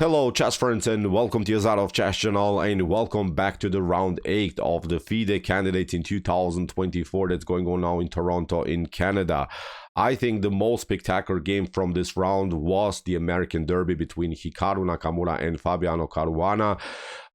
Hello chess friends and welcome to Jozarov chess channel and welcome back to the round 8 of the FIDE Candidates in 2024 that's going on now in Toronto in Canada. I think the most spectacular game from this round was the American Derby between Hikaru Nakamura and Fabiano Caruana.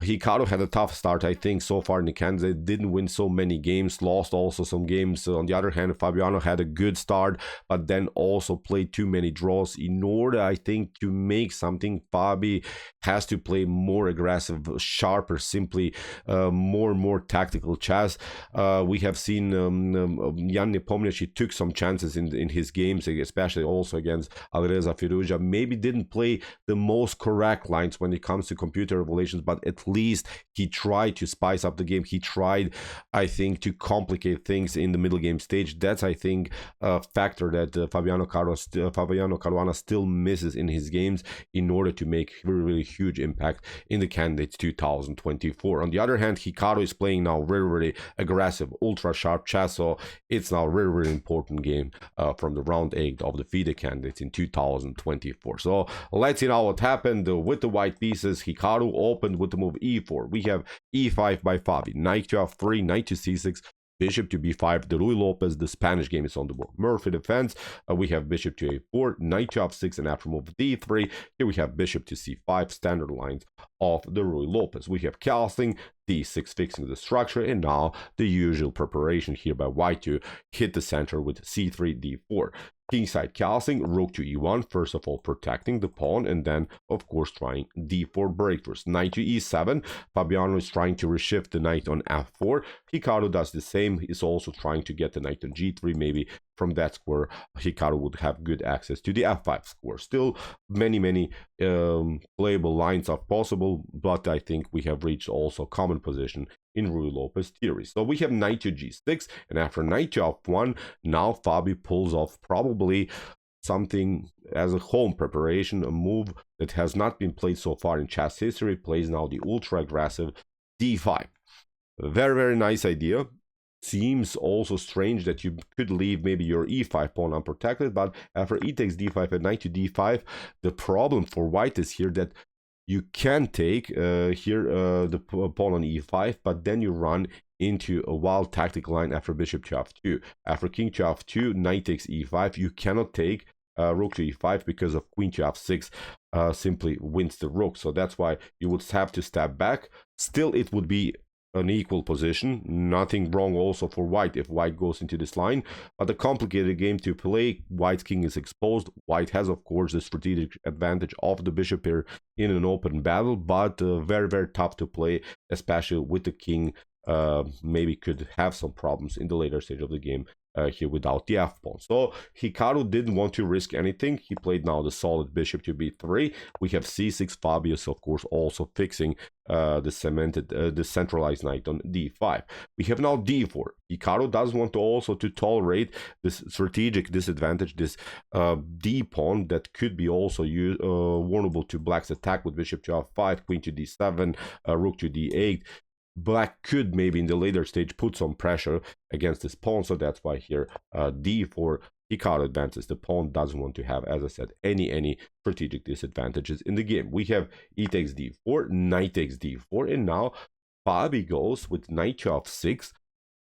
Hikaru had a tough start, I think, so far in the candidate. Didn't win so many games, lost also some games. On the other hand, Fabiano had a good start, but then also played too many draws. In order, I think, to make something, Fabi has to play more aggressive, sharper, simply more tactical chess. We have seen Jan Nepomniachtchi, he took some chances in his games, especially also against Alireza Firouzja. Maybe didn't play the most correct lines when it comes to computer relations, but at least he tried to spice up the game. He tried, I think, to complicate things in the middle game stage. That's, I think, a factor that Fabiano Caruana still misses in his games in order to make really huge impact in the Candidates 2024. On the other hand, Hikaru is playing now really aggressive, ultra sharp chess, so it's now really important game from the round 8 of the FIDE Candidates in 2024. So let's see now what happened with the white pieces. Hikaru opened with the move e4. We have e5 by Fabi, knight to f3, knight to c6, bishop to b5. The Ruy Lopez, the Spanish game, is on the board. Murphy defense. We have bishop to a4, knight to f6, and after move d3. Here we have bishop to c5, standard lines of the Ruy Lopez. We have castling, d6 fixing the structure, and now the usual preparation here by white to hit the center with c3, d4. Kingside castling, rook to e1, first of all protecting the pawn, and then of course trying d4 break first. Knight to e7, Fabiano is trying to reshift the knight on f4. Hikaru does the same, he's also trying to get the knight on g3. Maybe from that square Hikaru would have good access to the f5 square. Still many playable lines are possible, but I think we have reached also common position in Ruy Lopez theory. So we have knight to g6, and after knight to f1, now Fabi pulls off probably something as a home preparation, a move that has not been played so far in chess history. Plays now the ultra aggressive d5. Very nice idea. Seems also strange that you could leave maybe your e5 pawn unprotected, but after e takes d5 and knight to d5, the problem for white is here that you can take the pawn on e5, but then you run into a wild tactic line after bishop to f2. After king to f2, knight takes e5. You cannot take rook to e5 because of queen to f6 simply wins the rook. So that's why you would have to step back. Still, it would be an equal position. Nothing wrong also for white if white goes into this line, but a complicated game to play. White's king is exposed. White has, of course, the strategic advantage of the bishop here in an open battle, but very tough to play, especially with the king. Maybe could have some problems in the later stage of the game here without the f-pawn. So Hikaru didn't want to risk anything. He played now the solid bishop to b3. We have c6. Fabius, of course, also fixing the centralized knight on d5. We have now d4. Hikaru does want to also to tolerate this strategic disadvantage, this d pawn that could be also vulnerable to black's attack with bishop to f5, queen to d7, rook to d8. Black could maybe in the later stage put some pressure against this pawn, so that's why here d4, Hikaru advances. The pawn doesn't want to have, as I said, any strategic disadvantages in the game. We have e takes d4, knight takes d4, and now Fabi goes with knight to f6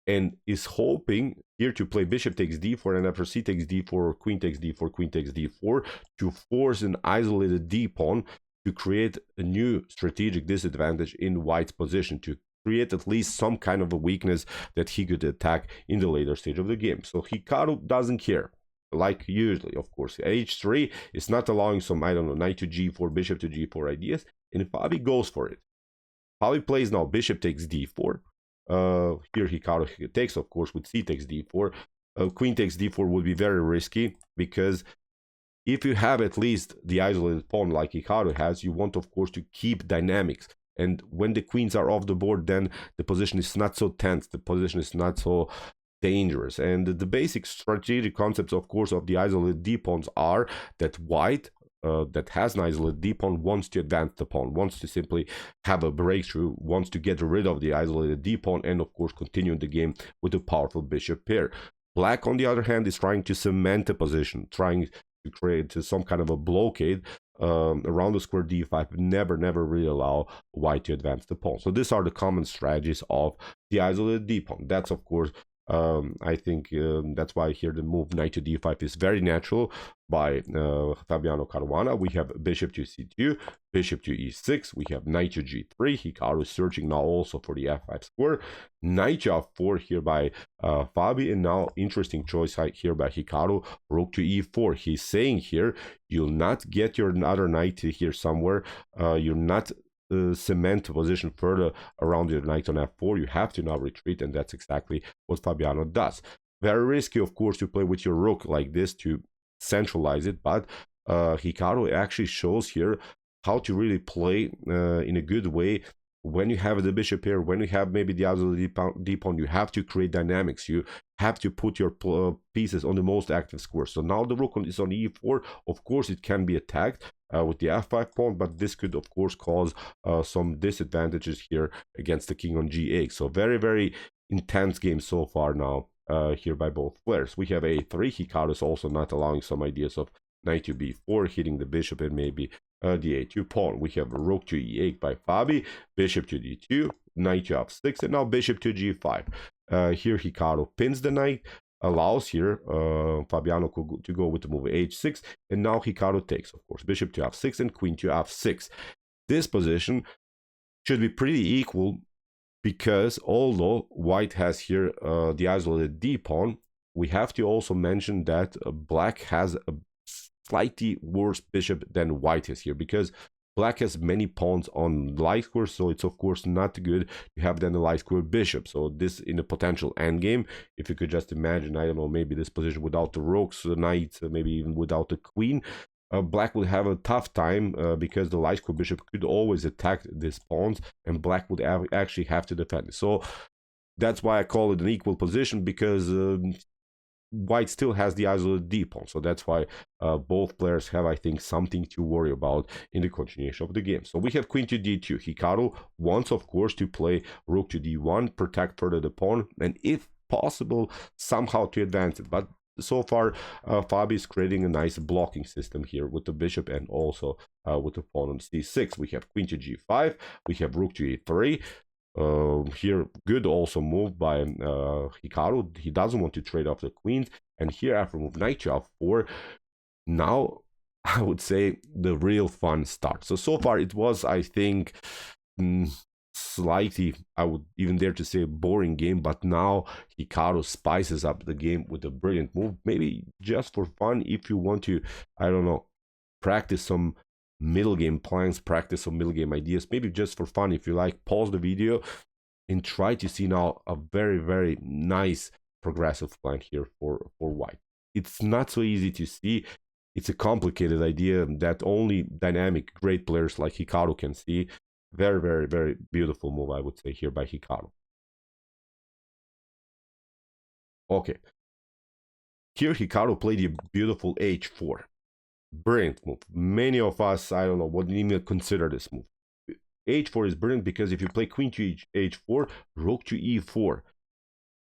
and is hoping here to play bishop takes d4, and after c takes d4, queen takes d4, queen takes d4 to force an isolated d pawn to create a new strategic disadvantage in white's position, to create at least some kind of a weakness that he could attack in the later stage of the game. So Hikaru doesn't care, like usually, of course. h3 is not allowing some, I don't know, knight to g4, bishop to g4 ideas, and Fabi goes for it. Fabi plays now bishop takes d4. Here Hikaru takes, of course, with c takes d4. Queen takes d4 would be very risky, because if you have at least the isolated pawn like Hikaru has, you want, of course, to keep dynamics. And when the queens are off the board, then the position is not so tense, the position is not so dangerous. And the basic strategic concepts, of course, of the isolated d-pawns are that white, that has an isolated d-pawn, wants to advance the pawn, wants to simply have a breakthrough, wants to get rid of the isolated d-pawn, and of course continue the game with a powerful bishop pair. Black, on the other hand, is trying to cement the position, trying to create some kind of a blockade around the square d5 never really allow white to advance the pawn. So these are the common strategies of the isolated d pawn. That's of course I think that's why here the move knight to d5 is very natural by Fabiano Caruana. We have bishop to c2, bishop to e6, we have knight to g3. Hikaru is searching now also for the f5 square, knight to f4 here by Fabi, and now interesting choice here by Hikaru, rook to e4. He's saying here you'll not get your other knight here somewhere, you're not cement position further around your knight on f4. You have to now retreat, and that's exactly what Fabiano does. Very risky, of course, to play with your rook like this to centralize it, but Hikaru actually shows here how to really play in a good way. When you have the bishop here, when you have maybe the other d pawn, you have to create dynamics. You have to put your pieces on the most active square. So now the rook is on e4. Of course, it can be attacked with the f5 pawn, but this could, of course, cause some disadvantages here against the king on g8. So very intense game so far now here by both players. We have a3. Hikaru is also not allowing some ideas of knight to b4, hitting the bishop, and maybe the a2 pawn. We have rook to e8 by Fabi, bishop to d2, knight to f6, and now bishop to g5. Here Hikaru pins the knight, allows here Fabiano to go with the move h6, and now Hikaru takes, of course, bishop to f6 and queen to f6. This position should be pretty equal, because although white has here the isolated d pawn, we have to also mention that black has a slightly worse bishop than white is here, because black has many pawns on light square, so it's of course not good to have then a light square bishop. So this in a potential endgame, if you could just imagine, I don't know, maybe this position without the rooks, the knight, maybe even without the queen, black would have a tough time because the light square bishop could always attack these pawns, and black would actually have to defend it. So that's why I call it an equal position, because white still has the isolated d pawn. So that's why both players have, I think, something to worry about in the continuation of the game. So we have queen to d2. Hikaru wants, of course, to play rook to d1, protect further the pawn, and if possible, somehow to advance it. But so far, Fabi is creating a nice blocking system here with the bishop and also with the pawn on c6. We have queen to g5. We have rook to e3. Here, good also move by Hikaru. He doesn't want to trade off the queens. And here, after move knight to f4, now I would say the real fun starts. So far it was, I think, slightly, I would even dare to say, a boring game, but now Hikaru spices up the game with a brilliant move, maybe just for fun, if you want to, I don't know, practice some middle game plans, practice some middle game ideas, maybe just for fun. If you like, pause the video and try to see now a very nice progressive plan here for white. It's not so easy to see. It's a complicated idea that only dynamic great players like Hikaru can see. Very beautiful move, I would say, here by Hikaru. Okay, here Hikaru played a beautiful h4. Brilliant move. Many of us, I don't know, wouldn't even consider this move. h4 is brilliant because if you play queen to h4, rook to e4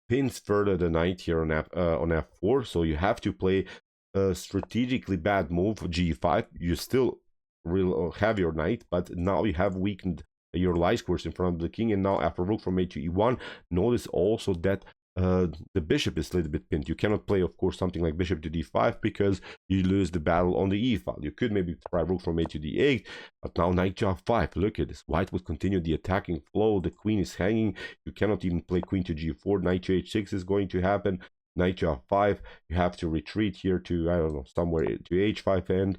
pins further the knight here on f4. So you have to play a strategically bad move, g5. You still will have your knight, but now you have weakened your light squares in front of the king. And now after rook from a to e1, notice also that the bishop is a little bit pinned. You cannot play, of course, something like bishop to d5 because you lose the battle on the e file. You could maybe try rook from a to d8, but now knight to f5. Look at this. White would continue the attacking flow. The queen is hanging. You cannot even play queen to g4. Knight to h6 is going to happen. Knight to f5. You have to retreat here to, I don't know, somewhere to h5 end.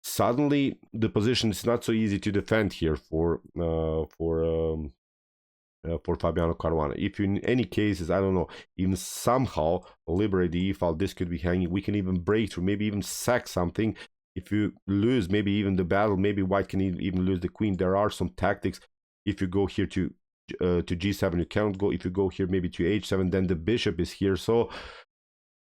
Suddenly, the position is not so easy to defend here for Fabiano Caruana. If you, in any cases, I don't know, even somehow liberate the e file, this could be hanging. We can even break through, maybe even sack something. If you lose maybe even the battle, maybe white can even lose the queen. There are some tactics. If you go here to g7, you cannot go. If you go here maybe to h7, then the bishop is here. So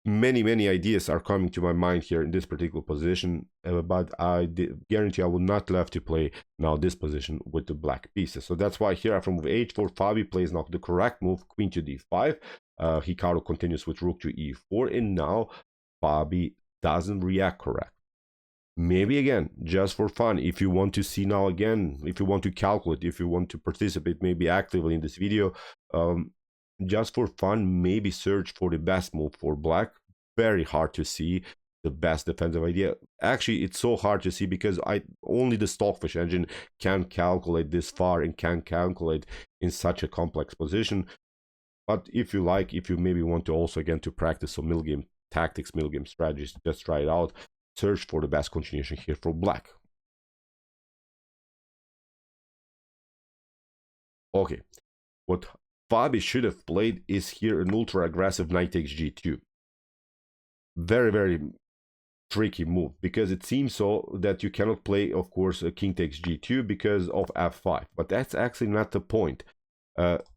many ideas are coming to my mind here in this particular position, but I guarantee I will not love to play now this position with the black pieces. So that's why here after move h4, Fabi plays now the correct move, queen to d5. Hikaru continues with rook to e4, and now Fabi doesn't react correct. Maybe again, just for fun, if you want to see now again, if you want to calculate, if you want to participate maybe actively in this video, just for fun, maybe search for the best move for black. Very hard to see the best defensive idea. Actually, it's so hard to see because only the Stockfish engine can calculate this far and can calculate in such a complex position. But if you like, if you maybe want to also again to practice some middle game tactics, middle game strategies, just try it out. Search for the best continuation here for black. Okay, what Fabi should have played is here an ultra aggressive knight takes g2. Very, very tricky move because it seems so that you cannot play, of course, a king takes g2 because of f5, but that's actually not the point.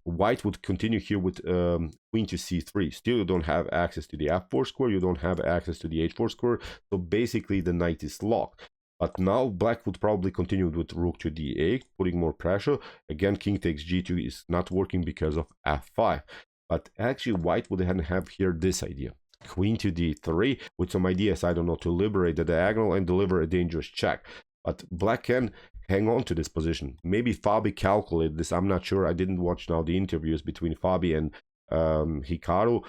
White would continue here with queen to c3. Still, you don't have access to the f4 square, you don't have access to the h4 square, so basically the knight is locked. But now black would probably continue with rook to d8, putting more pressure. Again, king takes g2 is not working because of f5. But actually, white would have here this idea. Queen to d3 with some ideas, I don't know, to liberate the diagonal and deliver a dangerous check. But black can hang on to this position. Maybe Fabi calculated this, I'm not sure. I didn't watch now the interviews between Fabi and Hikaru.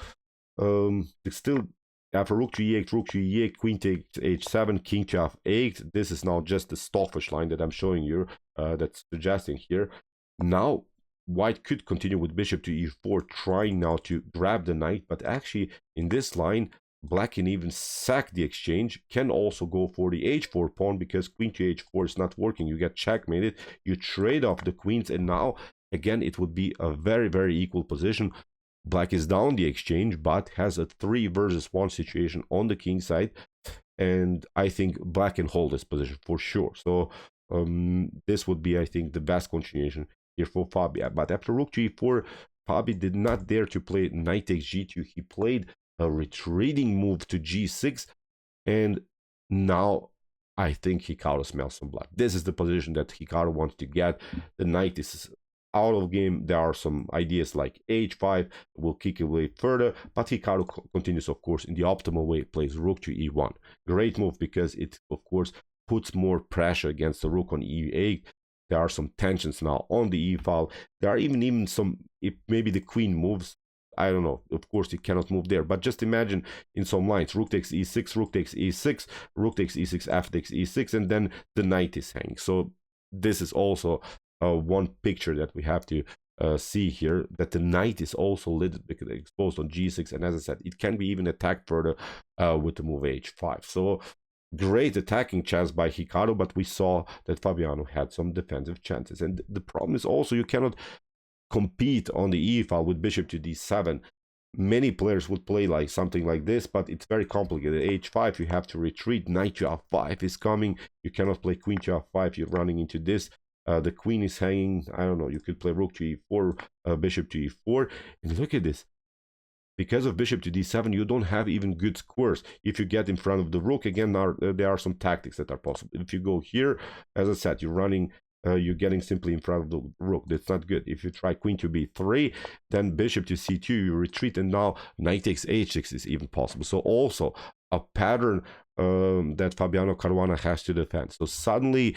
Still, after rook to e8, queen takes h7, king to f8. This is now just the Stockfish line that I'm showing you, that's suggesting here. Now, white could continue with bishop to e4, trying now to grab the knight, but actually in this line, black can even sack the exchange, can also go for the h4 pawn because queen to h4 is not working. You get checkmated, you trade off the queens, and now again it would be a very, very equal position. Black is down the exchange, but has a 3 versus 1 situation on the king side, and I think black can hold this position for sure. So this would be, I think, the best continuation here for Fabi. But after rook to e4, Fabi did not dare to play knight takes g2. He played a retreating move to g6, and now I think Hikaru smells some blood. This is the position that Hikaru wants to get. The knight is out of game. There are some ideas like h5 will kick away further, but Hikaru continues, of course, in the optimal way, plays rook to e1. Great move because it, of course, puts more pressure against the rook on e8. There are some tensions now on the e file. There are even some, if maybe the queen moves, I don't know, of course it cannot move there, but just imagine in some lines, rook takes e6, rook takes e6, rook takes e6, f takes e6, and then the knight is hanging. So this is also one picture that we have to see here, that the knight is also exposed on g6, and as I said, it can be even attacked further with the move h5. So great attacking chance by Hikaru, but we saw that Fabiano had some defensive chances. And the problem is also you cannot compete on the e file with bishop to d7. Many players would play like something like this, but it's very complicated. h5, you have to retreat. Knight to f5 is coming. You cannot play queen to f5. You're running into this. The queen is hanging. I don't know. You could play rook to e4, bishop to e4. And look at this. Because of bishop to d7, you don't have even good squares. If you get in front of the rook, again, there are some tactics that are possible. If you go here, as I said, you're running, you're getting simply in front of the rook. That's not good. If you try queen to b3, then bishop to c2, you retreat, and now knight takes h6 is even possible. So also a pattern that Fabiano Caruana has to defend. So suddenly,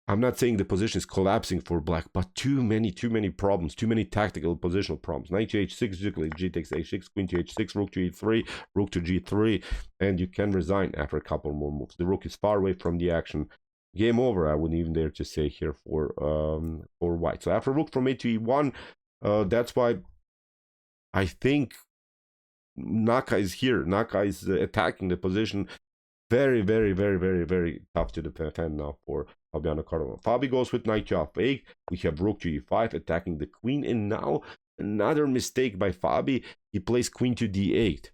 I'm not saying the position is collapsing for black, but too many problems, too many tactical positional problems. Knight to h6, g takes h6, queen to h6, rook to e3, rook to g3, and you can resign after a couple more moves. The rook is far away from the action. Game over, I wouldn't even dare to say here for white. So after rook from a to e1, that's why I think Naka is here. Naka is attacking the position. Very, very, very, very, very tough to defend now for Fabiano Caruana. Fabi goes with knight to f8. We have rook to e5 attacking the queen. And now another mistake by Fabi. He plays queen to d8.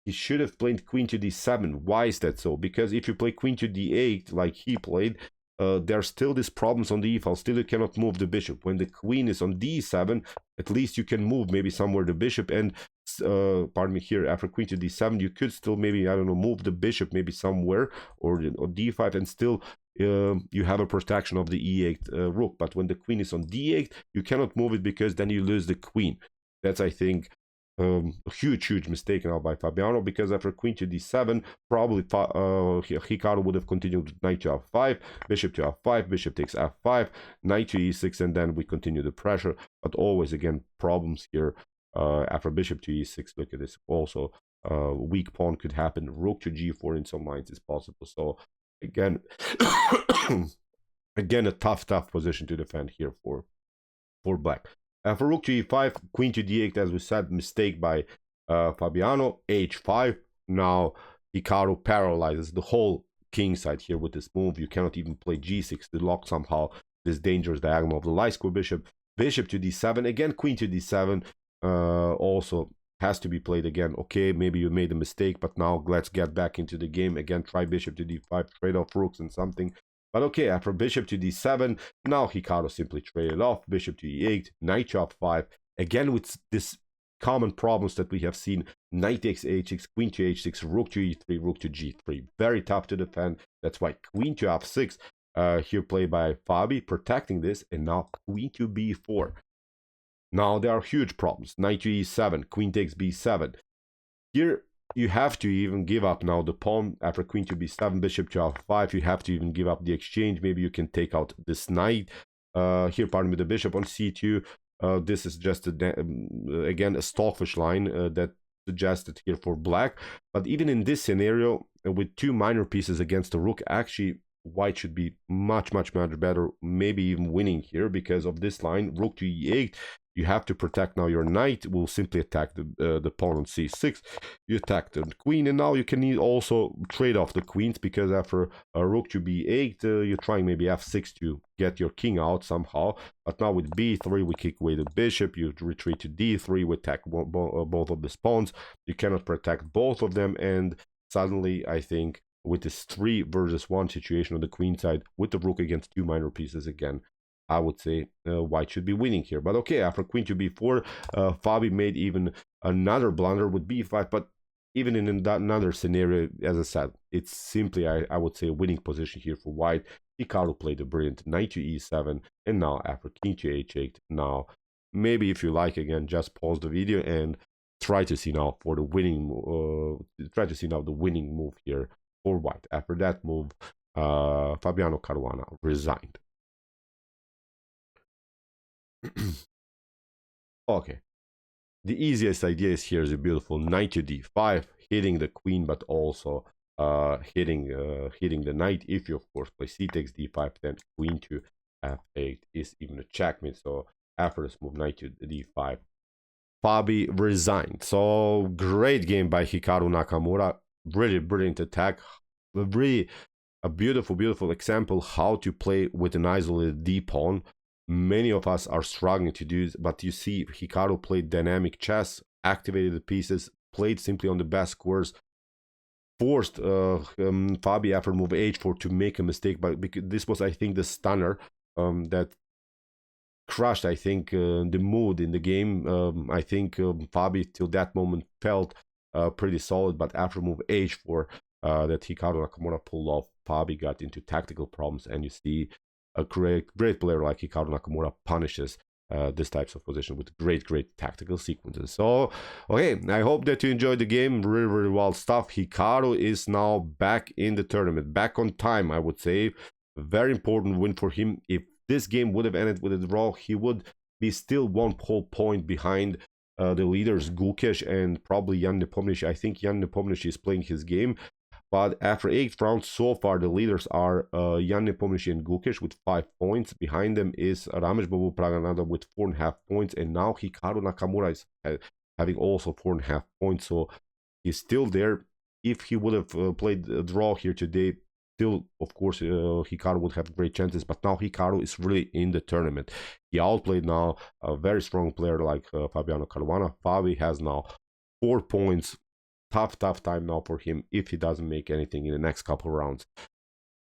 He should have played queen to d7. Why is that so? Because if you play queen to d8 like he played, there are still these problems on the e file. Still you cannot move the bishop. When the queen is on d7, at least you can move maybe somewhere the bishop, and pardon me, here after queen to d7 you could still maybe, I don't know, move the bishop maybe somewhere, or d5, and still you have a protection of the e8 rook. But when the queen is on d8, you cannot move it because then you lose the queen. That's, I think, a huge mistake now by Fabiano, because after queen to d7, probably Hikaru would have continued with knight to f5, bishop to f5, bishop takes f5, knight to e6, and then we continue the pressure. But always again problems here. After bishop to e6, look at this. Also, weak pawn could happen. Rook to g4 in some lines is possible. So again, again a tough position to defend here for black. For rook to e5, queen to d8, as we said, mistake by Fabiano. h5. Now Hikaru paralyzes the whole king side here with this move. You cannot even play g6 to lock somehow this dangerous diagonal of the light square bishop. Bishop to d7, again queen to d7, also has to be played again. Okay, maybe you made a mistake, but now let's get back into the game. Again, try bishop to d5, trade off rooks and something. But okay, after bishop to d7, now Hikaru simply traded off, bishop to e8, knight to f5, again with this common problems that we have seen, knight takes h6, queen to h6, rook to e3, rook to g3. Very tough to defend. That's why queen to f6, here played by Fabi, protecting this, and now queen to b4. Now there are huge problems. Knight to e7, queen takes b7. Here you have to even give up now the pawn after queen to b7, bishop to f5. You have to even give up the exchange. Maybe you can take out this knight. Here, pardon me, the bishop on c2. This is just again a stockfish line that suggested here for black. But even in this scenario, with two minor pieces against the rook, actually white should be much better, maybe even winning here because of this line. Rook to e8. You have to protect now your knight. Will simply attack the pawn on c6. You attack the queen, and now you can also trade off the queens, because after a rook to b8, you're trying maybe f6 to get your king out somehow. But now with b3, we kick away the bishop. You retreat to d3. We attack both of the pawns. You cannot protect both of them, and suddenly I think with this 3 versus 1 situation on the queen side, with the rook against two minor pieces again, I would say white should be winning here. But okay, after queen to b4, Fabi made even another blunder with b5. But even in that another scenario, as I said, it's simply, I would say, a winning position here for white. Hikaru played a brilliant knight to e7, and now after king to h8, now maybe if you like, again, just pause the video and try to see now for the winning, the winning move here for white. After that move, Fabiano Caruana resigned. Okay, the easiest idea is here is a beautiful knight to d5, hitting the queen, but also hitting the knight. If you of course play c takes d5, then queen to f8 is even a checkmate. So after this move, knight to d5, Fabi resigned. So great game by Hikaru Nakamura. Really brilliant attack. Really a beautiful example how to play with an isolated d pawn. Many of us are struggling to do this, but you see Hikaru played dynamic chess, activated the pieces, played simply on the best squares, forced Fabi after move h4 to make a mistake, but because this was, I think, the stunner that crushed, I think, the mood in the game. I think Fabi till that moment felt pretty solid, but after move h4 that Hikaru Nakamura pulled off, Fabi got into tactical problems, and you see a great player like Hikaru Nakamura punishes this types of position with great tactical sequences. So, okay, I hope that you enjoyed the game. Really wild stuff. Hikaru is now back in the tournament, back on time, I would say. Very important win for him. If this game would have ended with a draw, he would be still 1 whole point behind the leaders Gukesh and probably Jan Nepomniachtchi. I think Jan Nepomniachtchi is playing his game. But after 8 rounds so far, the leaders are Jan Nepomniachtchi and Gukesh with 5 points. Behind them is Ramesh Babu Pragananda with 4.5 points. And now Hikaru Nakamura is having also 4.5 points. So he's still there. If he would have played a draw here today, still, of course, Hikaru would have great chances. But now Hikaru is really in the tournament. He outplayed now a very strong player like Fabiano Caruana. Fabi has now 4 points. Tough time now for him if he doesn't make anything in the next couple rounds.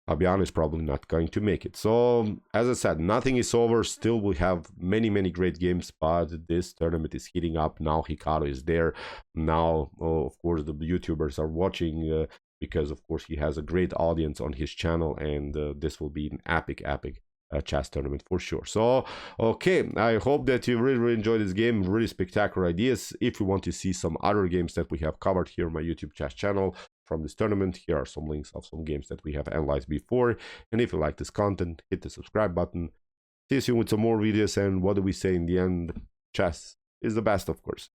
Fabiano is probably not going to make it. So, as I said, nothing is over. Still, we have many great games, but this tournament is heating up. Now Hikaru is there. Now, of course, the YouTubers are watching because, of course, he has a great audience on his channel, and this will be an epic chess tournament for sure. So okay, I hope that you really enjoyed this game. Really spectacular ideas. If you want to see some other games that we have covered here on my YouTube chess channel from this tournament, here are some links of some games that we have analyzed before. And if you like this content, hit the subscribe button. See you soon with some more videos. And what do we say in the end? Chess is the best, of course.